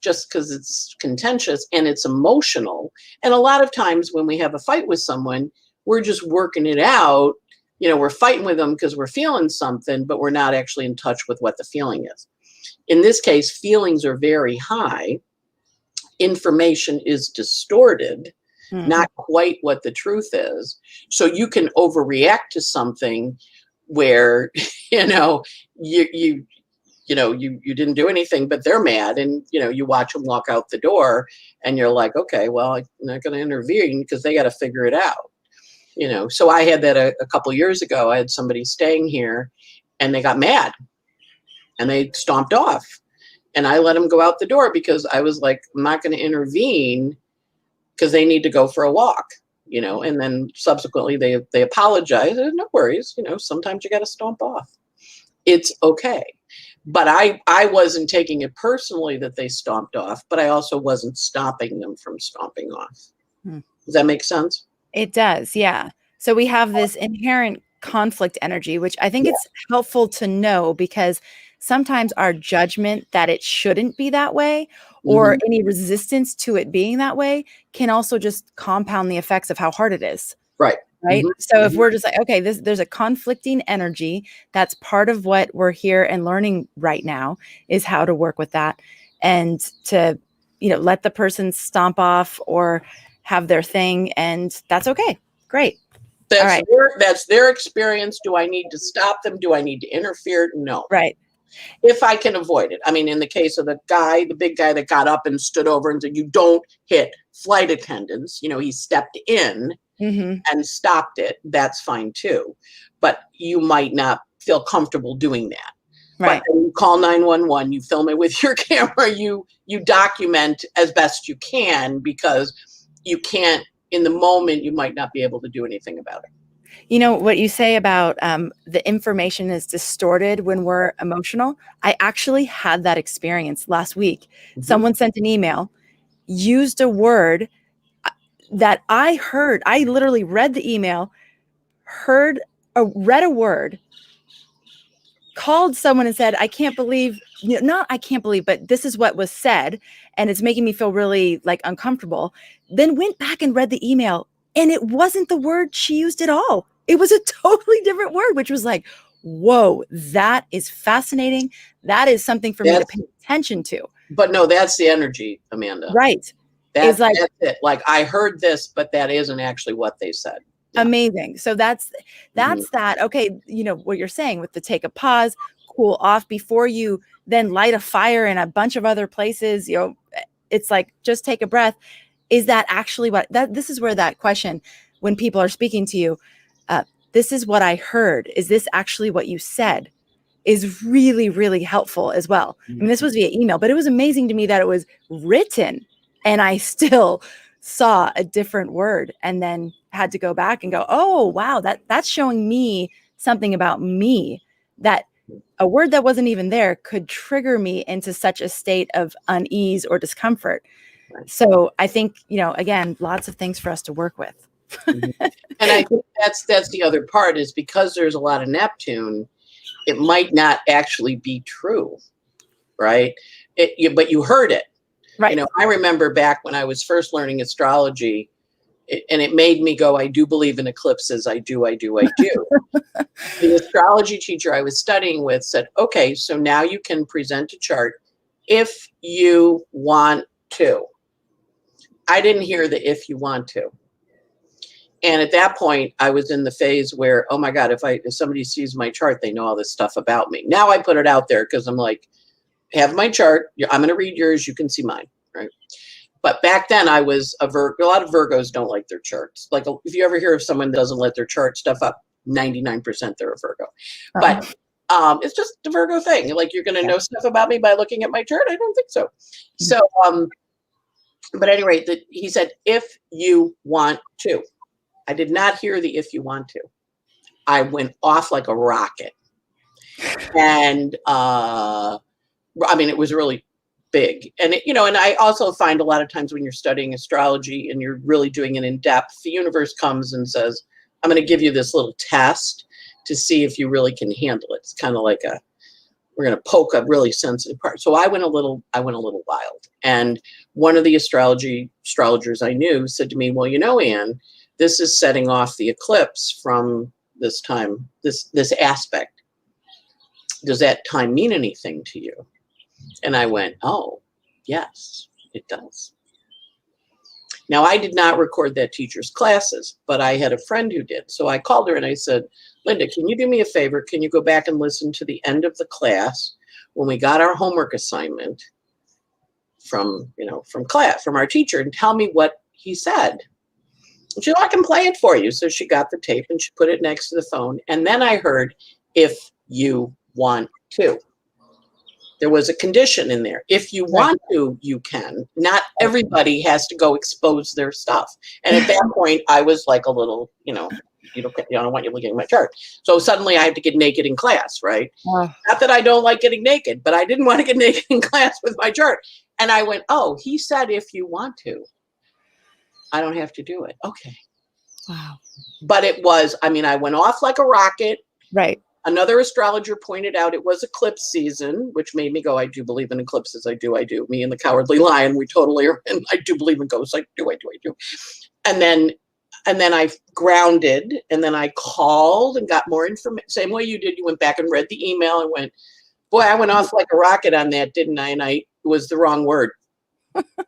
just because it's contentious and it's emotional. And a lot of times when we have a fight with someone, we're just working it out. We're fighting with them because we're feeling something, but we're not actually in touch with what the feeling is. In this case, feelings are very high. Information is distorted, not quite what the truth is. So you can overreact to something where, you didn't do anything, but they're mad, and you watch them walk out the door, and you're like, okay, well, I'm not going to intervene because they got to figure it out. So I had that a couple years ago. I had somebody staying here, and they got mad, and they stomped off. And I let them go out the door because I was like, I'm not going to intervene because they need to go for a walk, and then subsequently they apologize. No worries. Sometimes you got to stomp off. It's okay. But I wasn't taking it personally that they stomped off, but I also wasn't stopping them from stomping off. Does that make sense? It does. Yeah. So we have this inherent conflict energy, which I think it's helpful to know, because sometimes our judgment that it shouldn't be that way, or any resistance to it being that way, can also just compound the effects of how hard it is. Right. Right. So if we're just like, okay, there's a conflicting energy, that's part of what we're here and learning right now, is how to work with that, and to, let the person stomp off or have their thing. And that's okay. Great. That's their experience. Do I need to stop them? Do I need to interfere? No. Right. If I can avoid it. I mean, in the case of the big guy that got up and stood over and said, you don't hit flight attendants, he stepped in and stopped it. That's fine too. But you might not feel comfortable doing that. Right. But you call 911, you film it with your camera, you document as best you can, because you can't, in the moment, you might not be able to do anything about it. What you say about the information is distorted when we're emotional. I actually had that experience last week. Someone sent an email, used a word that I heard. I literally read the email, read a word, called someone and said, I can't believe, but this is what was said, and it's making me feel really uncomfortable. Then went back and read the email, and it wasn't the word she used at all. It was a totally different word, which was like, whoa, that is fascinating. That is something for me to pay attention to. But no, that's the energy, Amanda. Right. That's it. Like, I heard this, but that isn't actually what they said. Yeah. Amazing. So that's that. Okay. What you're saying with the take a pause, cool off before you then light a fire in a bunch of other places, it's like, just take a breath. Is that actually this is where that question, when people are speaking to you, this is what I heard, is this actually what you said, is really, really helpful as well. I mean, this was via email, but it was amazing to me that it was written and I still saw a different word, and then had to go back and go, oh, wow, that's showing me something about me, that a word that wasn't even there could trigger me into such a state of unease or discomfort. So I think, again, lots of things for us to work with. And I think that's the other part, is because there's a lot of Neptune, it might not actually be true, right? But you heard it. Right. I remember back when I was first learning astrology, and it made me go, I do believe in eclipses. I do. The astrology teacher I was studying with said, okay, so now you can present a chart if you want to. I didn't hear the if you want to. And at that point, I was in the phase where, oh my God, if somebody sees my chart, they know all this stuff about me. Now I put it out there because I'm like, have my chart. I'm going to read yours. You can see mine, right? But back then I was a Virgo. A lot of Virgos don't like their charts. Like, if you ever hear of someone that doesn't let their chart stuff up, 99% they're a Virgo. But it's just the Virgo thing. Like, you're going to know stuff about me by looking at my chart? I don't think so. So, but at any rate, he said, if you want to. I did not hear the if you want to. I went off like a rocket. And it was really big. And and I also find a lot of times when you're studying astrology and you're really doing it in depth, the universe comes and says, I'm going to give you this little test to see if you really can handle it. It's kind of like we're going to poke a really sensitive part. So I went a little wild. And one of the astrologers I knew said to me, well, Anne, this is setting off the eclipse from this time, this aspect. Does that time mean anything to you? And I went, oh, yes, it does. Now, I did not record that teacher's classes, but I had a friend who did. So I called her and I said, Linda, can you do me a favor? Can you go back and listen to the end of the class when we got our homework assignment from our teacher, and tell me what he said? And she said, I can play it for you. So she got the tape and she put it next to the phone. And then I heard, if you want to. There was a condition in there. If you want to, you can. Not everybody has to go expose their stuff. And at that point, I was like a little, you don't want you looking at my chart. So suddenly I had to get naked in class, right? Not that I don't like getting naked, but I didn't want to get naked in class with my chart. And I went, oh, he said if you want to. I don't have to do it. Okay. Wow. But it was, I mean, I went off like a rocket. Right. Another astrologer pointed out it was eclipse season, which made me go, I do believe in eclipses. I do. Me and the Cowardly Lion, we totally are. And I do believe in ghosts. I do. And then I grounded, and then I called and got more information. Same way you did. You went back and read the email and went, boy, I went off like a rocket on that, didn't I? And it was the wrong word.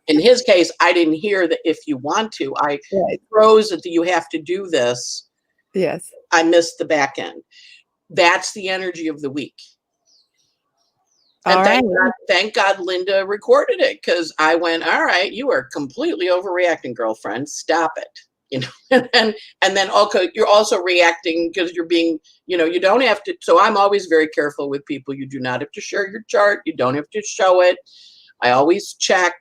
In his case, I didn't hear that if you want to. I froze that you have to do this. Yes. I missed the back end. That's the energy of the week. And thank God Linda recorded it, because I went, all right, you are completely overreacting, girlfriend. Stop it. And then okay, you're also reacting because you're being, you don't have to. So I'm always very careful with people. You do not have to share your chart. You don't have to show it. I always check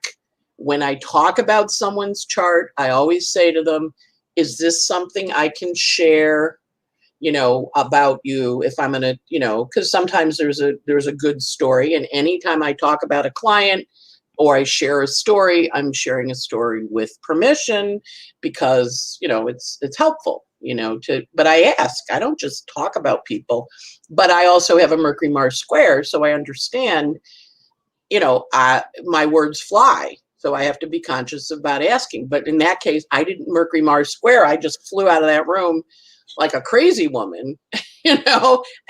when I talk about someone's chart. I always say to them, is this something I can share, about you, if I'm going to, because sometimes there's a good story. And anytime I talk about a client or I share a story, I'm sharing a story with permission, because, it's helpful, but I ask, I don't just talk about people, but I also have a Mercury Mars square. So I understand, my words fly. So I have to be conscious about asking. But in that case, I didn't Mercury Mars square. I just flew out of that room like a crazy woman,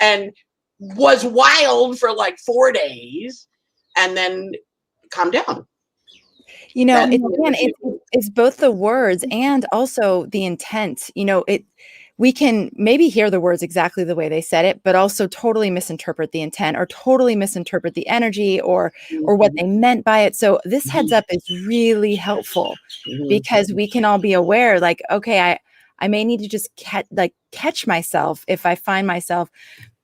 and was wild for like 4 days, and then calm down. It's both the words and also the intent. We can maybe hear the words exactly the way they said it, but also totally misinterpret the intent, or totally misinterpret the energy, or what they meant by it. So this heads up is really helpful, because we can all be aware, like, okay, I may need to just catch myself if I find myself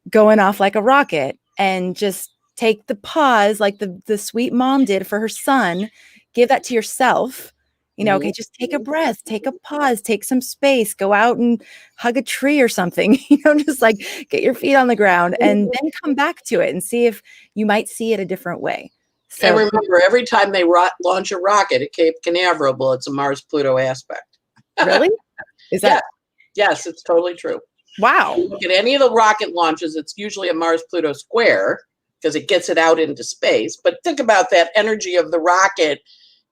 going off like a rocket, and just take the pause, like the sweet mom did for her son. Give that to yourself. Okay, just take a breath, take a pause, take some space, go out and hug a tree or something, just like get your feet on the ground, and then come back to it and see if you might see it a different way. So, and remember, every time they launch a rocket at Cape Canaveral, well, it's a Mars-Pluto aspect. Really? Is that? Yes, it's totally true. Wow. Look at any of the rocket launches, it's usually a Mars-Pluto square, because it gets it out into space. But think about that energy of the rocket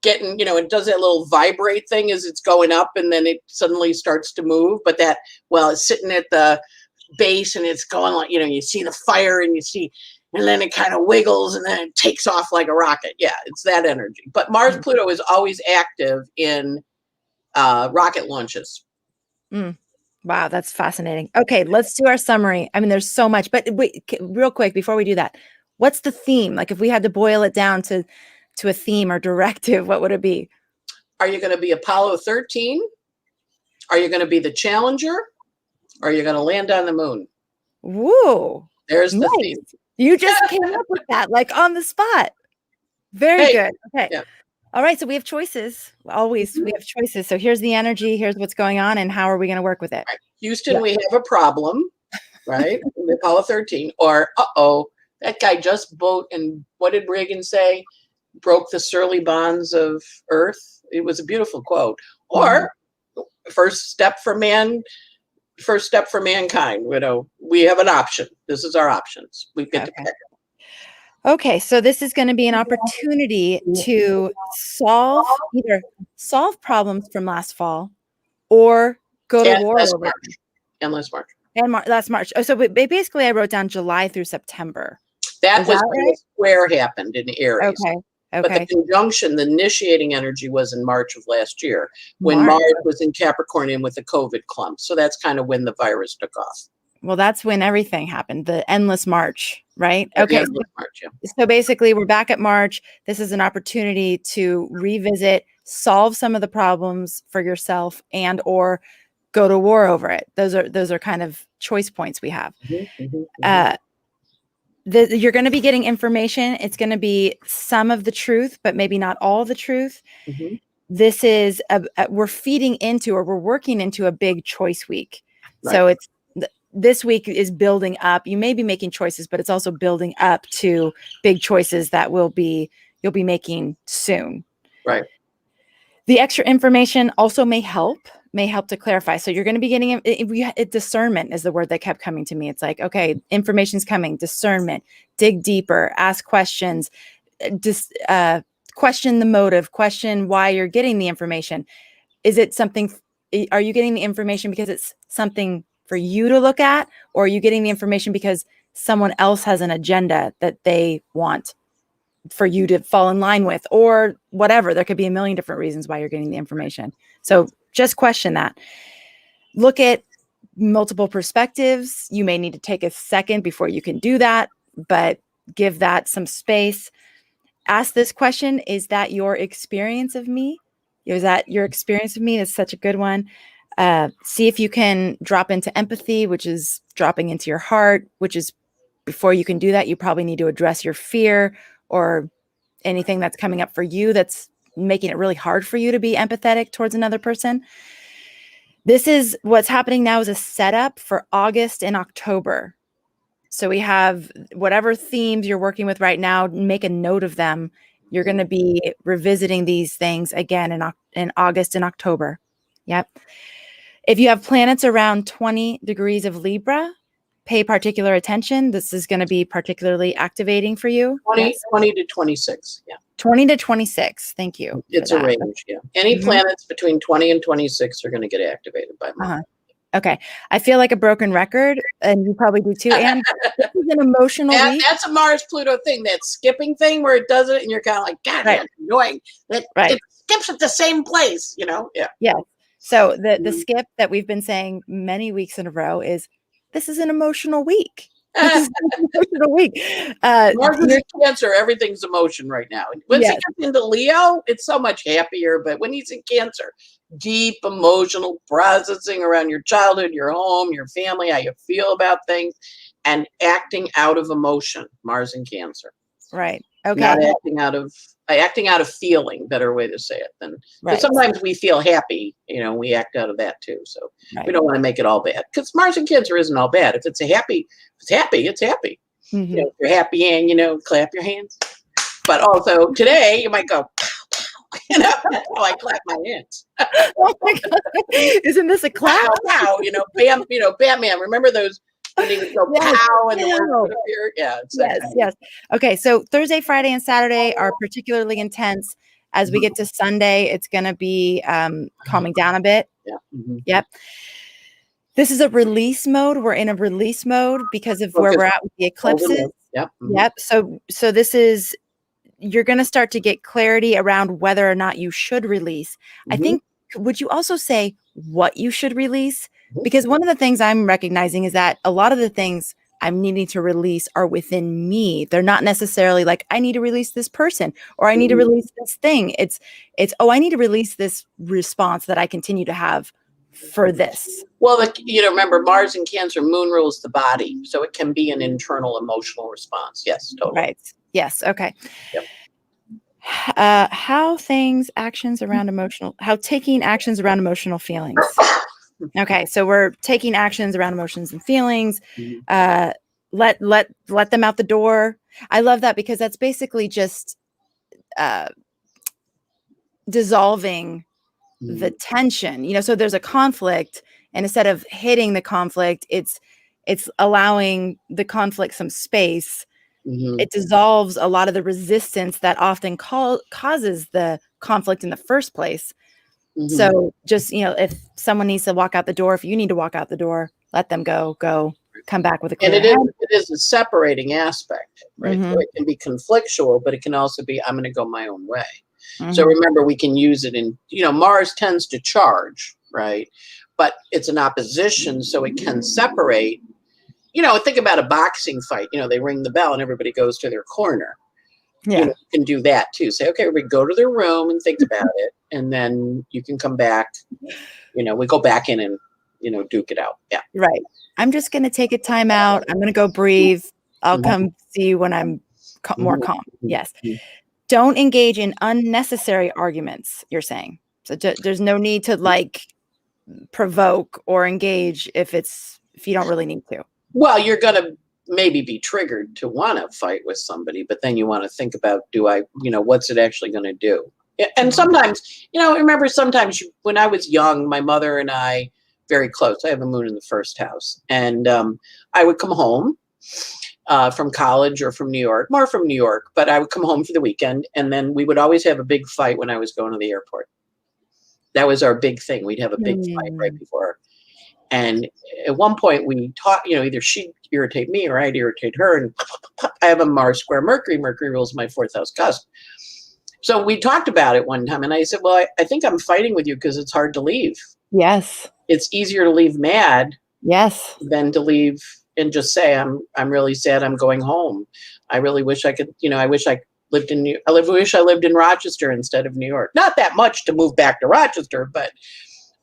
getting, it does that little vibrate thing as it's going up, and then it suddenly starts to move. But it's sitting at the base, and it's going like, you see the fire, and and then it kind of wiggles, and then it takes off like a rocket. Yeah, it's that energy. But Mars-Pluto is always active in rocket launches. Wow, that's fascinating. Okay, let's do our summary. I mean, there's so much, but wait, real quick before we do that, what's the theme? Like, if we had to boil it down to a theme or directive, what would it be? Are you going to be Apollo 13? Are you going to be the Challenger? Or are you going to land on the moon? Woo! There's the theme. You just came up with that, like on the spot. Very good. Okay. Yeah. All right. So we have choices. Always we have choices. So here's the energy. Here's what's going on. And how are we going to work with it? Right. Houston, we have a problem, right? The Apollo 13. Or, that guy just and what did Reagan say? Broke the surly bonds of Earth. It was a beautiful quote. Or first step for mankind. We have an option. This is our options. We get to pick. Okay, so this is going to be an opportunity to either solve problems from last fall, or go to war over it. Endless March. Last March. Oh, so basically I wrote down July through September. That was when the square happened in Aries. Okay. But the conjunction, the initiating energy, was in March of last year, when Mars was in Capricorn with the COVID clump. So that's kind of when the virus took off. Well, that's when everything happened, the endless March, right? Okay. March, yeah. So basically we're back at March. This is an opportunity to revisit, solve some of the problems for yourself, and or go to war over it. Those are kind of choice points we have. you're going to be getting information. It's going to be some of the truth, but maybe not all the truth. Mm-hmm. This is we're feeding into, or we're working into a big choice week. Right. So this week is building up. You may be making choices, but it's also building up to big choices that you'll be making soon. Right. The extra information also may help to clarify. So you're going to be getting discernment is the word that kept coming to me. It's like, okay, information's coming, discernment, dig deeper, ask questions, question the motive, question why you're getting the information. Is it something, are you getting the information because it's something for you to look at, or are you getting the information because someone else has an agenda that they want for you to fall in line with, or whatever? There could be a million different reasons why you're getting the information. So just question that. Look at multiple perspectives. You may need to take a second before you can do that, but give that some space. Ask this question: is that your experience of me? Is that your experience of me? That's such a good one. See if you can drop into empathy, which is dropping into your heart, which is, before you can do that, you probably need to address your fear or anything that's coming up for you that's making it really hard for you to be empathetic towards another person. This is what's happening now, is a setup for August and October. So we have whatever themes you're working with right now, make a note of them. You're going to be revisiting these things again in August and October. Yep. If you have planets around 20 degrees of Libra, pay particular attention. This is going to be particularly activating for you. 20 to 26. Yeah. 20 to 26. Thank you. It's a range. Yeah. Any planets between 20 and 26 are going to get activated by Mars. Okay. I feel like a broken record, and you probably do too. And this is an emotional week. That's a Mars Pluto thing, that skipping thing where it does it and you're kind of like, God, that's annoying. It skips at the same place, you know? Yeah. Yeah. So the skip that we've been saying many weeks in a row is, this is an emotional week. This is an emotional week. Mars is in Cancer, everything's emotion right now. Once he gets into Leo, it's so much happier. But when he's in Cancer, deep emotional processing around your childhood, your home, your family, how you feel about things, and acting out of emotion. Mars in Cancer. Right. Okay. Not acting out of feeling, better way to say it. Then because sometimes we feel happy, we act out of that too. So we don't want to make it all bad, because Mars in Cancer isn't all bad. If it's happy, it's happy. Mm-hmm. If you're happy and clap your hands. But also today you might go, that's how I clap my hands. Oh my God. Isn't this a clap? Wow, bam, Batman. Remember those? When he would go pow and the word would appear. Yeah. Yes. Okay. So Thursday, Friday, and Saturday are particularly intense. As we get to Sunday, it's going to be calming down a bit. Yeah. Mm-hmm. Yep. This is a release mode. We're in a release mode because of where we're at with the eclipses. Yep. Mm-hmm. Yep. So this is, you're going to start to get clarity around whether or not you should release. Mm-hmm. I think, would you also say what you should release? Because one of the things I'm recognizing is that a lot of the things I'm needing to release are within me. They're not necessarily like, I need to release this person, or I need to release this thing. It's, I need to release this response that I continue to have for this. Well, remember, Mars in Cancer, Moon rules the body. So it can be an internal emotional response. Yes, totally. Right. Yes. Okay. Yep. How taking actions around emotional feelings. Okay, so we're taking actions around emotions and feelings. Let them out the door. I love that, because that's basically just dissolving the tension. So there's a conflict, and instead of hitting the conflict, it's allowing the conflict some space. It dissolves a lot of the resistance that often causes the conflict in the first place. So just, if someone needs to walk out the door, if you need to walk out the door, let them go, come back with a clear head. And it is a separating aspect, right? So it can be conflictual, but it can also be, I'm going to go my own way. So remember, we can use it in, Mars tends to charge, right? But it's an opposition, so it can separate. Think about a boxing fight. They ring the bell and everybody goes to their corner. Yeah. You can do that too. Say, okay, we go to their room and think about it, and then you can come back. We go back in and duke it out. Yeah. Right. I'm just going to take a time out. I'm going to go breathe. I'll come see you when I'm more calm. Yes. Don't engage in unnecessary arguments, you're saying. So there's no need to like provoke or engage if you don't really need to. Well, you're going to maybe be triggered to want to fight with somebody, but then you want to think about, what's it actually going to do? And sometimes, I remember sometimes when I was young, my mother and I, very close, I have a moon in the first house, and I would come home from college or from New York, more from New York, but I would come home for the weekend, and then we would always have a big fight when I was going to the airport. That was our big thing. We'd have a big fight right before. And at one point we talked, either she'd irritate me or I'd irritate her. And I have a Mars square Mercury. Mercury rules my fourth house cusp. So we talked about it one time, and I said, well, I think I'm fighting with you because it's hard to leave. Yes. It's easier to leave mad. Yes. Than to leave and just say, I'm really sad. I'm going home. I really wish I could, I wish I lived in wish I lived in Rochester instead of New York. Not that much to move back to Rochester, but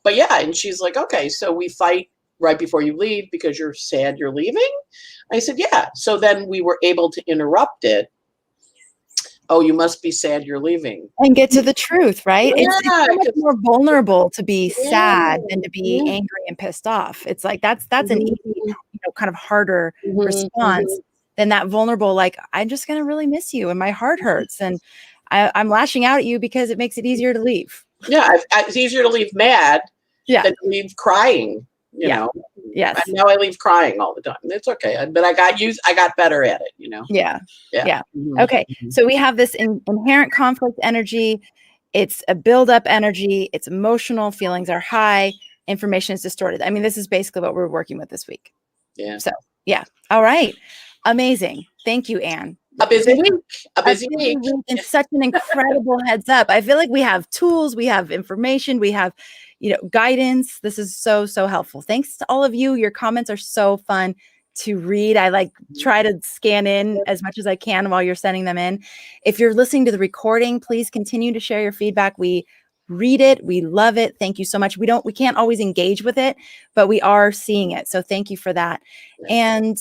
yeah. And she's like, okay, so we fight right before you leave because you're sad you're leaving? I said, yeah. So then we were able to interrupt it. Oh, you must be sad you're leaving. And get to the truth, right? Yeah, it's so much more vulnerable to be sad than to be angry and pissed off. It's like that's an easy, kind of harder response than that vulnerable, like, I'm just going to really miss you and my heart hurts and I'm lashing out at you because it makes it easier to leave. Yeah, it's easier to leave mad than to leave crying, you know. Yes. Now I leave crying all the time. It's okay. But I got better at it, Yeah. Mm-hmm. Okay. So we have this inherent conflict energy. It's a buildup energy. It's emotional. Feelings are high. Information is distorted. I mean, this is basically what we're working with this week. Yeah. So, yeah. All right. Amazing. Thank you, Anne. A busy week. And such an incredible heads up. I feel like we have tools, we have information, we have, guidance. This is so, so helpful. Thanks to all of you. Your comments are so fun to read. I try to scan in as much as I can while you're sending them in. If you're listening to the recording, please continue to share your feedback. We read it. We love it. Thank you so much. We can't always engage with it, but we are seeing it. So thank you for that. And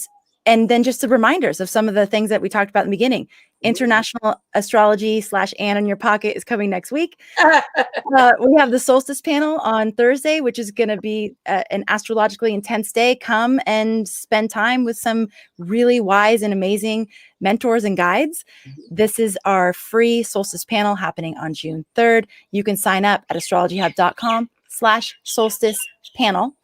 then just the reminders of some of the things that we talked about in the beginning. International Astrology / Anne in Your Pocket is coming next week. We have the Solstice panel on Thursday, which is going to be an astrologically intense day. Come and spend time with some really wise and amazing mentors and guides. This is our free Solstice panel happening on June 3rd. You can sign up at astrologyhub.com/solstice panel.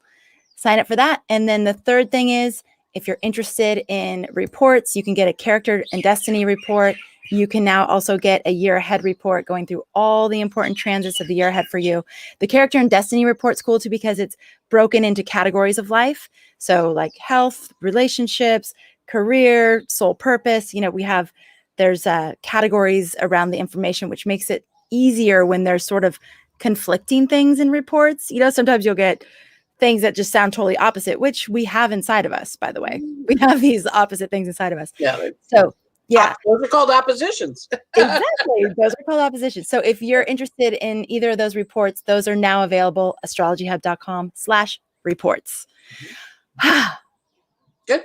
Sign up for that. And then the third thing is, if you're interested in reports, you can get a character and destiny report. You can now also get a year ahead report going through all the important transits of the year ahead for you. The character and destiny report's cool too because it's broken into categories of life. So like health, relationships, career, soul purpose. There's categories around the information, which makes it easier when there's sort of conflicting things in reports. Sometimes you'll get things that just sound totally opposite, which we have inside of us, by the way. We have these opposite things inside of us. Yeah. So, yeah. Those are called oppositions. Exactly. Those are called oppositions. So if you're interested in either of those reports, those are now available, astrologyhub.com/reports. Good.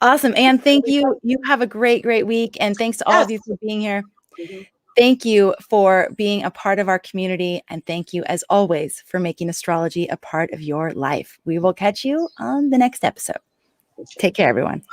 Awesome. Anne, thank you. You have a great, great week. And thanks to all of you for being here. Mm-hmm. Thank you for being a part of our community. And thank you, as always, for making astrology a part of your life. We will catch you on the next episode. Take care, everyone.